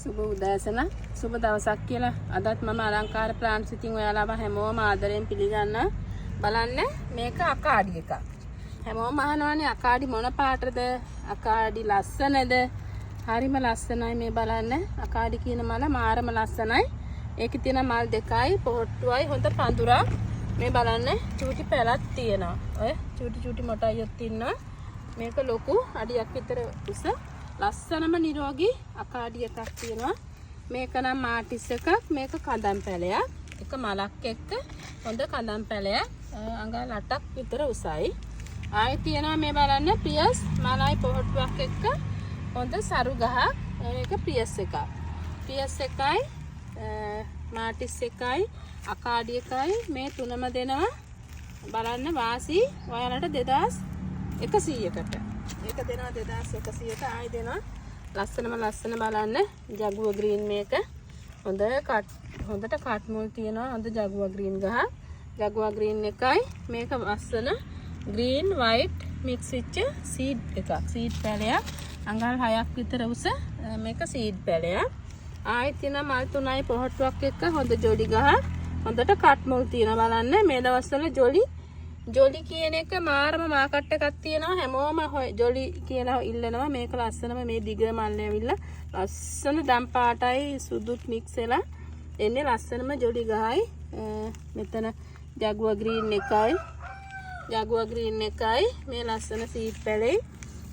සුබ උදෑසන සුබ දවසක් කියලා අදත් මම අලංකාර ප්ලාන්ට්ස් ඉතින් ඔයාලව හැමෝම ආදරෙන් පිළිගන්න. බලන්න මේක අකාඩි එකක්. හැමෝම අහනවානේ අකාඩි මොන පාටද? අකාඩි ලස්සනද? හරිම ලස්සනයි මේ බලන්න. අකාඩි කියන මල මාරම ලස්සනයි. ඒකේ තියෙන මල් දෙකයි පොට්ටුවයි හොඳ පඳුරක්. මේ බලන්න චූටි පැලක් තියෙනවා. ඔය චූටි මොටයියක් ඉන්නවා. මේක ලොකු අඩියක් විතර උස ලස්සනම නිරෝගී අකාඩි එකක් තියෙනවා. මේක නම් මාටිස් එකක්. මේක කඳන් පැලයක්. එක මලක් එක්ක හොඳ කඳන් පැලයක්. අඟල් 8ක් විතර උසයි. ආයෙ තියෙනවා මේ බලන්න ප්‍රියස් මලයි පොහොට්ටුවක් එක්ක හොඳ සරු ගහක්. මේක ප්‍රියස් එකක්. ප්‍රියස් එකයි මාටිස් එකයි අකාඩි එකයි මේ තුනම දෙනවා. බලන්න වාසි ඔයාලට 2100කට. ඒක දෙනවා 2100ට. ආයි දෙනවා ලස්සන බලන්න ජගුව ග්‍රීන් මේක. හොඳට කට් මුල් තියෙනවා. හොඳ ජගුව ග්‍රීන් ගහ. ජගුව ග්‍රීන් එකයි මේක ලස්සන ග්‍රීන් වයිට් මික්ස් වෙච්ච සීඩ් එකක්. සීඩ් පැලයක්. අඟල් 6ක් විතර උස මේක සීඩ් පැලයක්. ආයි තියෙන මල් තුනයි පොහොට්ටුවක් එක්ක හොඳ ජොලි ගහ. හොඳට කට් මුල් තියෙනවා බලන්න. මේ දවස්වල ජොලි කියන එක මාරම මාකට් එකක් තියෙනවා. හැමෝම ජොලි කියලා ඉල්ලනවා. මේක ලස්සනම මේ දිග මල් ඇවිල්ලා ලස්සන දම් පාටයි සුදුත් මික්ස් වෙලා එන්නේ ලස්සනම ජොලි ගහයි. මෙතන ජගුව ග්‍රීන් එකයි මේ ලස්සන සීඩ් පැලේ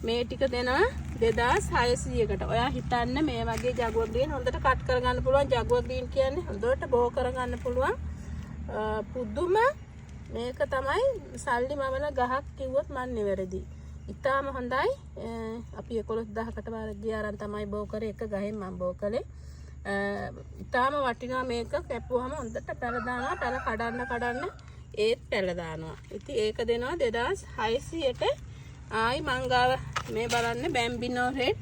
මේ ටික දෙනවා 2600කට. ඔයා හිතන්න මේ වගේ ජගුව ග්‍රීන් හොඳට කට් කරගන්න පුළුවන්. ජගුව ග්‍රීන් කියන්නේ හොඳට බෝ කරගන්න පුළුවන් පුදුම මේක තමයි සල්ලි මවන ගහක් කිව්වොත් මන් නෙවැරදි. ඉතාලම හොඳයි. අපි 11000කට වාර ගියාරන් තමයි බෝ කරේ. එක ගහෙන් මම බෝ කළේ. ඉතාලම වටිනවා මේක. කැපුවාම හොඳට පැල දානවා. පැල කඩන්න ඒත් පැල දානවා. ඉතින් ඒක දෙනවා 2600ට. ආයි මංගාව මේ බලන්න බැම්බිනෝ රෙඩ්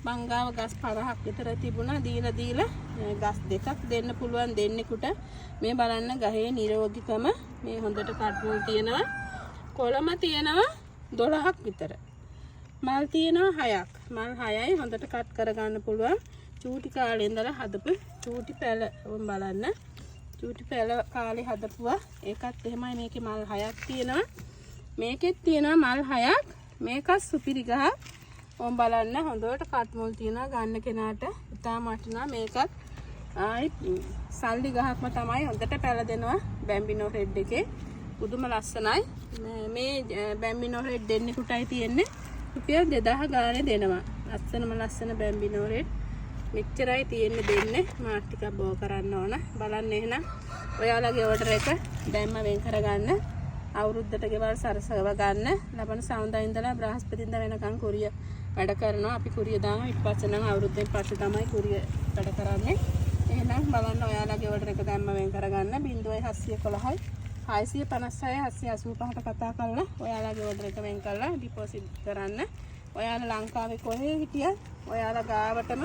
මංගාව ගස් 50ක් විතර තිබුණා. දීලා ගස් දෙකක් දෙන්න පුළුවන් දෙන්නෙකුට. මේ බලන්න ගහේ නිරෝගීකම මේ හොඳට කට්මුල් තියෙනවා. කොළම තියෙනවා 12ක් විතර. මල් තියෙනවා 6ක්. මල් 6යි හොඳට කට් කරගන්න පුළුවන්. චූටි කාලේ ඉඳලා හදපු චූටි පැල බලන්න. චූටි පැල කාලේ හදපුවා. ඒකත් එහෙමයි. මේකේ මල් 6ක් තියෙනවා. මේකෙත් තියෙනවා මල් 6ක්. මේකත් සුපිරි ගහ. ඕම් බලන්න හොඳට කට් මුල් තියෙනවා. ගන්න කෙනාට ඉතාම වටිනවා මේකත්. ආයි සල්ලි ගහක්ම තමයි. හොඳට පැල දෙනවා බැම්බිනෝ රෙඩ් එකේ. පුදුම ලස්සනයි. මේ බැම්බිනෝ රෙඩ් දෙන්නෙකුටයි තියෙන්නේ රුපියල් 2000 ගානේ දෙනවා. ලස්සන බැම්බිනෝ රෙඩ් මෙච්චරයි තියෙන්නේ දෙන්නේ. මාත් ටිකක් බෝ කරන්න ඕන. බලන්න එහෙනම් ඔයාලගේ ඕඩර් එක දැම්ම වෙන් කරගන්න. අවුරුද්දට ගෙවල් සරසව ගන්න. ලබන සවුන්දා ඉඳලා බ්‍රහස්පතින්දා වෙනකන් කුරිය වැඩ කරනවා. අපි කුරිය දානවා. ඊට පස්සේ නම් අවුරුද්දෙන් පස්සේ තමයි කුරිය වැඩ කරන්නේ. එහෙනම් බලන්න ඔයාලගේ ඕඩර් එක දැම්ම වෙන් කරගන්න. 0711යි 656 785ට කතා කරලා ඔයාලගේ ඕඩර් එක වෙන් කරලා ඩිපොසිට් කරන්න. ඔයාලා ලංකාවේ කොහේ හිටියත් ඔයාලා ගාවටම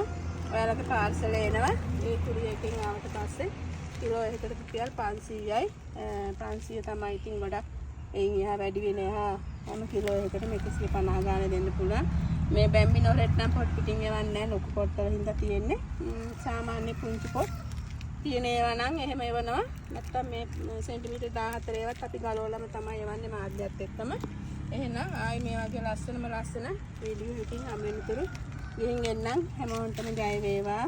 ඔයාලගේ පාර්සල් එනවා. ඒ කුරිය එකෙන් ආවට පස්සේ කිලෝ එකකට රුපියල් 500යි. 500 තමයි ඉතින් ගොඩක්. එයින් එහා වැඩි වෙන එහා හැම කිලෝ එකකට 150 ගානේ දෙන්න පුළුවන්. මේ බැම්බිනෝ රෙඩ් නම් පොට් පිටින් එවන්නේ නැහැ. ලොකු පොට් වල හින්දා තියෙන්නේ. සාමාන්‍ය පුංචි පොට් තියෙන ඒවා නම් එහෙම එවනවා. නැත්තම් මේ සෙන්ටිමීටර් 14 ඒවත් අපි ගලවලම තමයි එවන්නේ මාධ්‍යයත් එක්කම. එහෙනම් ආයි මේ වගේ ලස්සන වීඩියෝ එකකින් හම්බ වෙනතුරු ගිහින් එන්නම්. හැමෝටම ජය වේවා.